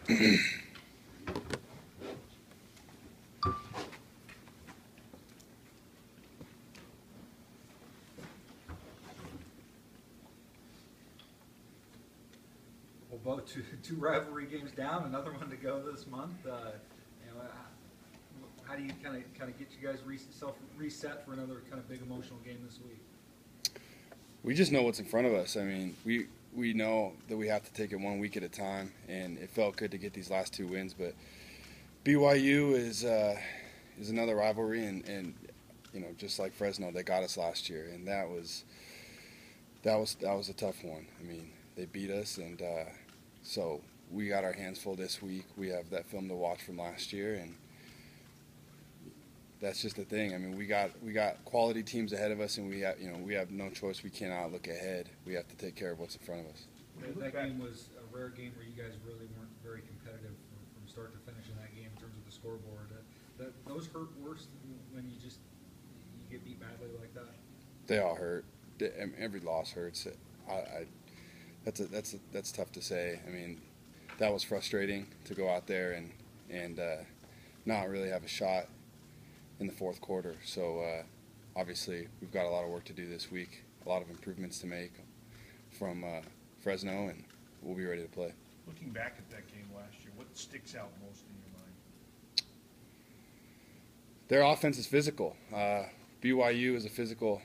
Well, Bo, two rivalry games down, another one to go this month. How do you kind of get you guys reset for another kind of big emotional game this week? We just know what's in front of us. I mean, we know that we have to take it 1 week at a time, and it felt good to get these last 2 wins. But BYU is another rivalry, and just like Fresno, they got us last year, and that was a tough one. I mean, they beat us, and so we got our hands full this week. We have that film to watch from last year, and that's just the thing. I mean, we got quality teams ahead of us, and we have no choice. We cannot look ahead. We have to take care of what's in front of us. That game was a rare game where you guys really weren't very competitive from start to finish in that game in terms of the scoreboard. Those hurt worse when you get beat badly like that. They all hurt. Every loss hurts. That's tough to say. I mean, that was frustrating to go out there and not really have a shot in the fourth quarter. So obviously we've got a lot of work to do this week, a lot of improvements to make from Fresno, and we'll be ready to play. Looking back at that game last year, what sticks out most in your mind? Their offense is physical. BYU is a physical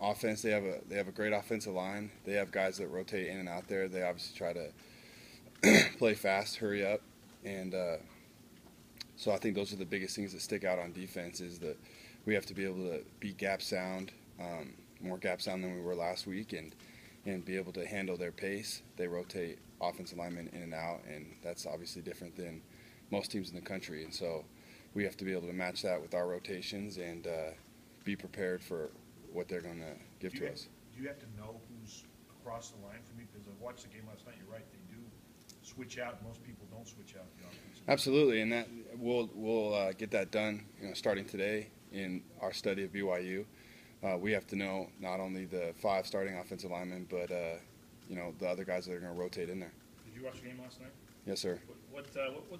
offense. They have a great offensive line. They have guys that rotate in and out there. They obviously try to play fast, hurry up, and so I think those are the biggest things that stick out on defense is that we have to be able to be gap sound, more gap sound than we were last week, and be able to handle their pace. They rotate offensive linemen in and out, and that's obviously different than most teams in the country. And so we have to be able to match that with our rotations and be prepared for what they're going to give to us. Do you have to know who's across the line for me? Because I watched the game last night. You're right; they do switch out. Most people don't switch out. Absolutely, and that we'll get that done. Starting today in our study of BYU, we have to know not only the 5 starting offensive linemen, but the other guys that are going to rotate in there. Did you watch the game last night? Yes, sir. What's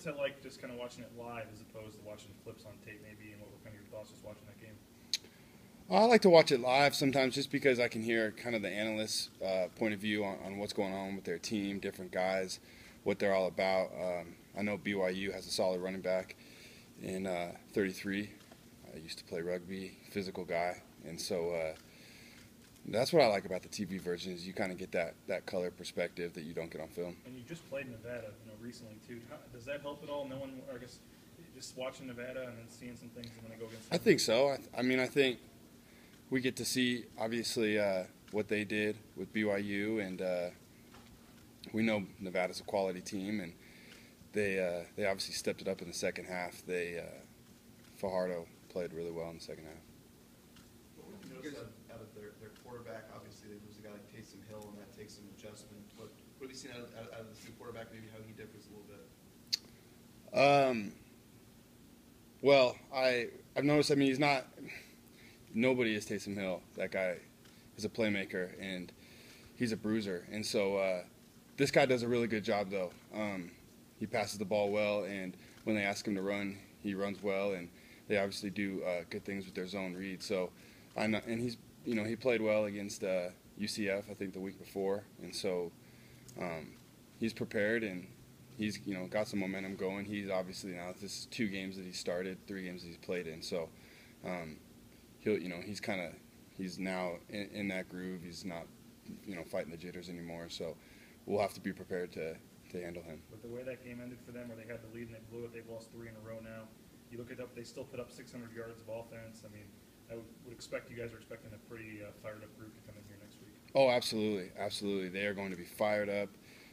that like? Just kind of watching it live as opposed to watching clips on tape, maybe, and what were kind of your thoughts just watching that game? I like to watch it live sometimes just because I can hear kind of the analyst's point of view on what's going on with their team, different guys, what they're all about. I know BYU has a solid running back in 33. I used to play rugby, physical guy, and so that's what I like about the TV version is you kind of get that color perspective that you don't get on film. And you just played Nevada, recently too. Does that help at all? I guess just watching Nevada and then seeing some things and then go against them? I think so. I think we get to see obviously what they did with BYU, and we know Nevada's a quality team, and they obviously stepped it up in the second half. Fajardo played really well in the second half. What would you notice out of their quarterback? Obviously, they lose a guy like Taysom Hill, and that takes some adjustment. What have you seen out of the new quarterback? Maybe how he differs a little bit. Well, I've noticed. I mean, he's not. Nobody is Taysom Hill. That guy is a playmaker, and he's a bruiser. And so this guy does a really good job, though. He passes the ball well, and when they ask him to run, he runs well, and they obviously do good things with their zone read. So I know, and he played well against UCF, I think, the week before, and so he's prepared, and he's got some momentum going. He's obviously now this is 2 games that he started, 3 games that he's played in, so he's now in that groove. He's not fighting the jitters anymore, so we'll have to be prepared to handle him. But the way that game ended for them, where they had the lead and they blew it, they've lost 3 in a row now. You look it up; they still put up 600 yards of offense. I mean, I would expect you guys are expecting a pretty fired up group to come in here next week. Oh, absolutely, absolutely. They are going to be fired up.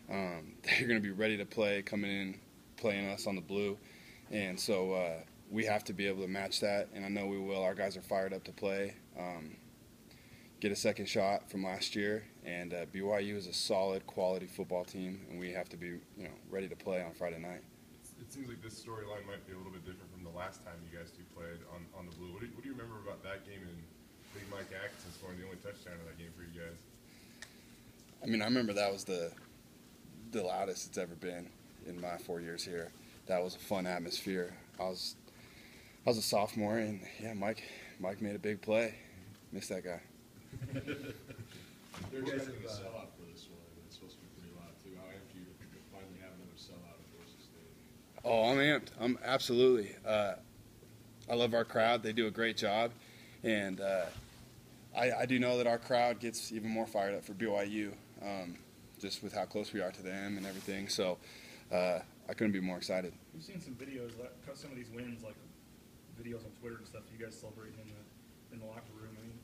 They're going to be ready to play, coming in, playing us on the blue, and so we have to be able to match that. And I know we will. Our guys are fired up to play. Get a second shot from last year, and BYU is a solid, quality football team, and we have to be, ready to play on Friday night. It seems like this storyline might be a little bit different from the last time you guys 2 played on the blue. What do you remember about that game and Big Mike Atkinson scoring the only touchdown in that game for you guys? I mean, I remember that was the loudest it's ever been. in my 4 years here. That was a fun atmosphere. I was a sophomore, and yeah, Mike made a big play. Missed that guy. They're You guys expecting a have, sellout for this one, and it's supposed to be pretty loud too. How amped are you to finally have another sellout at Boise State? Oh, I'm amped. I'm absolutely. I love our crowd. They do a great job, and I do know that our crowd gets even more fired up for BYU, just with how close we are to them and everything. So I couldn't be more excited. We've seen some videos, some of these wins, like videos on Twitter and stuff. You guys celebrating in the locker room. I mean,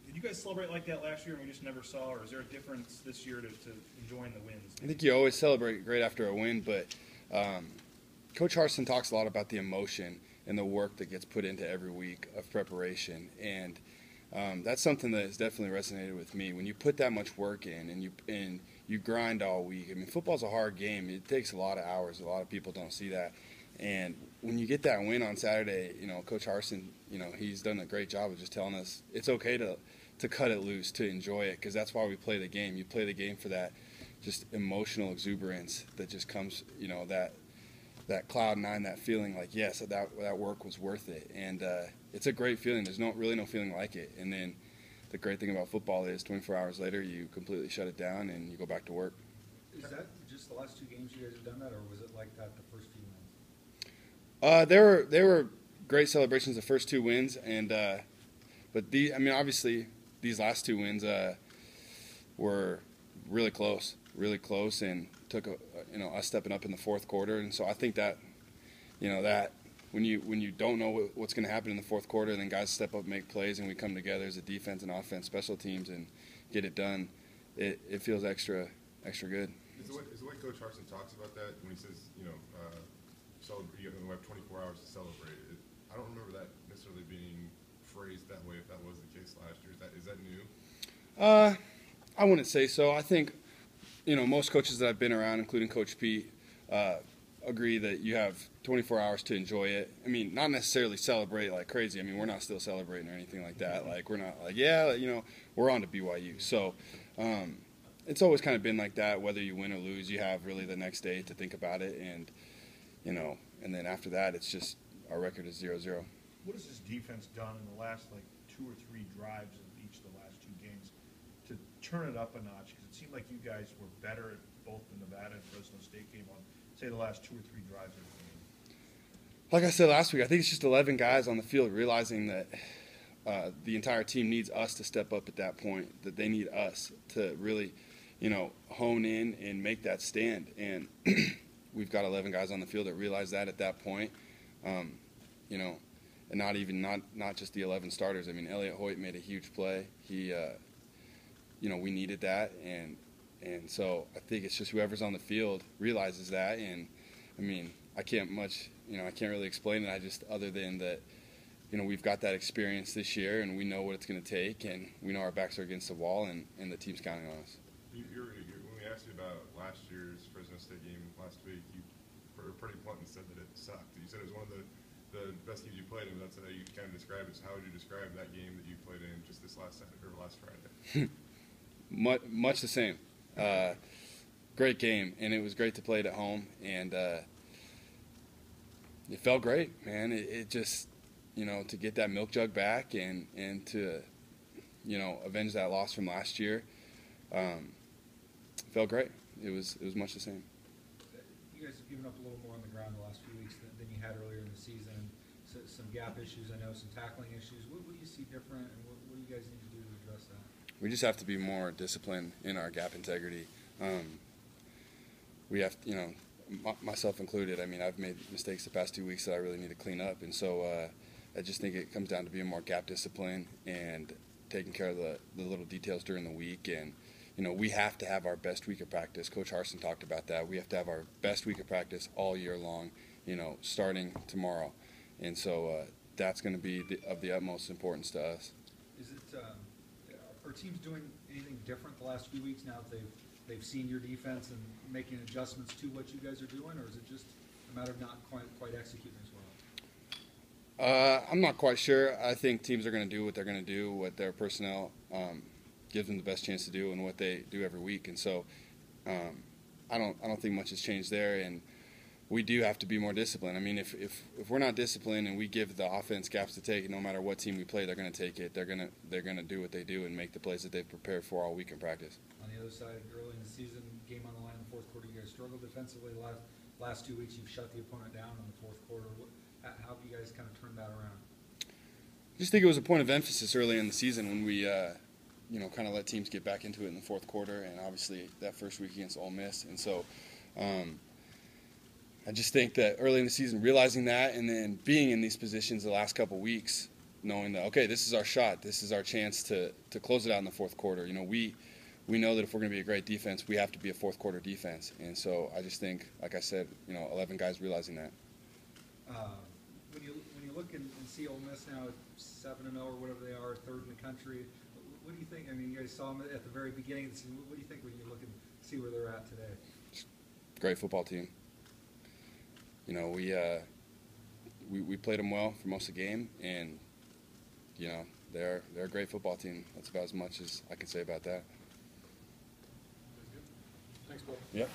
did you guys celebrate like that last year and we just never saw, or is there a difference this year to enjoying the wins? I think you always celebrate great after a win, but Coach Harsin talks a lot about the emotion and the work that gets put into every week of preparation, and that's something that has definitely resonated with me. When you put that much work in and you grind all week, I mean, football's a hard game. It takes a lot of hours. A lot of people don't see that, and when you get that win on Saturday, Coach Harsin, he's done a great job of just telling us it's okay to cut it loose, to enjoy it, because that's why we play the game. You play the game for that just emotional exuberance that just comes, that cloud nine, that feeling like, yes, that work was worth it. And it's a great feeling. There's really no feeling like it. And then the great thing about football is 24 hours later, you completely shut it down and you go back to work. Is that just the last 2 games you guys have done that, or was it like that the first few wins? There were great celebrations the first 2 wins, and but obviously these last 2 wins were really close, and took us stepping up in the fourth quarter. And so I think that that when you don't know what's going to happen in the fourth quarter, then guys step up, make plays, and we come together as a defense and offense, special teams, and get it done. It feels extra good. Is the way Coach Harsin talks about that when he says, we have 24 hours to celebrate? I don't remember that necessarily being phrased that way. If that was the case last year, is that new? I wouldn't say so. I think most coaches that I've been around, including Coach Pete, agree that you have 24 hours to enjoy it. I mean, not necessarily celebrate like crazy. I mean, we're not still celebrating or anything like that. Like, we're not like, we're on to BYU. So it's always kind of been like that. Whether you win or lose, you have really the next day to think about it. And, and then after that, it's just our record is 0-0. What has this defense done in the last 2 or 3 drives of each of the last 2 games to turn it up a notch? Because it seemed like you guys were better at both the Nevada and Fresno State game on, say, the last 2 or 3 drives of the game. Like I said last week, I think it's just 11 guys on the field realizing that the entire team needs us to step up at that point, that they need us to really, hone in and make that stand. And we've got 11 guys on the field that realize that at that point, and not just the 11 starters. I mean, Elliott Hoyt made a huge play. He, we needed that, and so I think it's just whoever's on the field realizes that. And I mean, I can't really explain it. Other than that, we've got that experience this year, and we know what it's going to take, and we know our backs are against the wall, and the team's counting on us. When we asked you about last year's Fresno State game last week, you were pretty blunt and said that it sucked. You said it was one of the best games you played in. That's how you kind of describe it. So how would you describe that game that you played in just this last Friday? Much the same. Great game, and it was great to play it at home, and it felt great, man. It just, to get that milk jug back and to, avenge that loss from last year, felt great. It was much the same. You guys have given up a little more on the ground the last few weeks than you had earlier in the season. So, some gap issues, I know, some tackling issues. What do you see different, and what do you guys need to do to address that? We just have to be more disciplined in our gap integrity. We have, myself included. I mean, I've made mistakes the past 2 weeks that I really need to clean up, and so I just think it comes down to being more gap disciplined and taking care of the little details during the week. And we have to have our best week of practice. Coach Harsin talked about that. We have to have our best week of practice all year long, starting tomorrow. And so that's going to be of the utmost importance to us. Is it are teams doing anything different the last few weeks now that they've seen your defense and making adjustments to what you guys are doing, or is it just a matter of not quite executing as well? I'm not quite sure. I think teams are going to do what they're going to do, what their personnel gives them the best chance to do, and what they do every week. And so I don't think much has changed there, and we do have to be more disciplined. I mean, if we're not disciplined and we give the offense gaps to take, no matter what team we play, they're going to take it. They're going to do what they do and make the plays that they've prepared for all week in practice. On the other side, early in the season, game on the line in the fourth quarter, you guys struggled defensively. The last 2 weeks, you've shut the opponent down in the fourth quarter. How have you guys kind of turned that around? I just think it was a point of emphasis early in the season when we, kind of let teams get back into it in the fourth quarter, and obviously that first week against Ole Miss. And so I just think that early in the season, realizing that and then being in these positions the last couple weeks, knowing that, okay, this is our shot. This is our chance to close it out in the fourth quarter. We know that if we're going to be a great defense, we have to be a fourth quarter defense. And so I just think, like I said, 11 guys realizing that. When you look and see Ole Miss now at 7-0 or whatever they are, third in the country, what do you think? I mean, you guys saw them at the very beginning of the season. What do you think when you look and see where they're at today? Great football team. We played them well for most of the game, and they're a great football team. That's about as much as I can say about that. Thanks, Bill. Yep.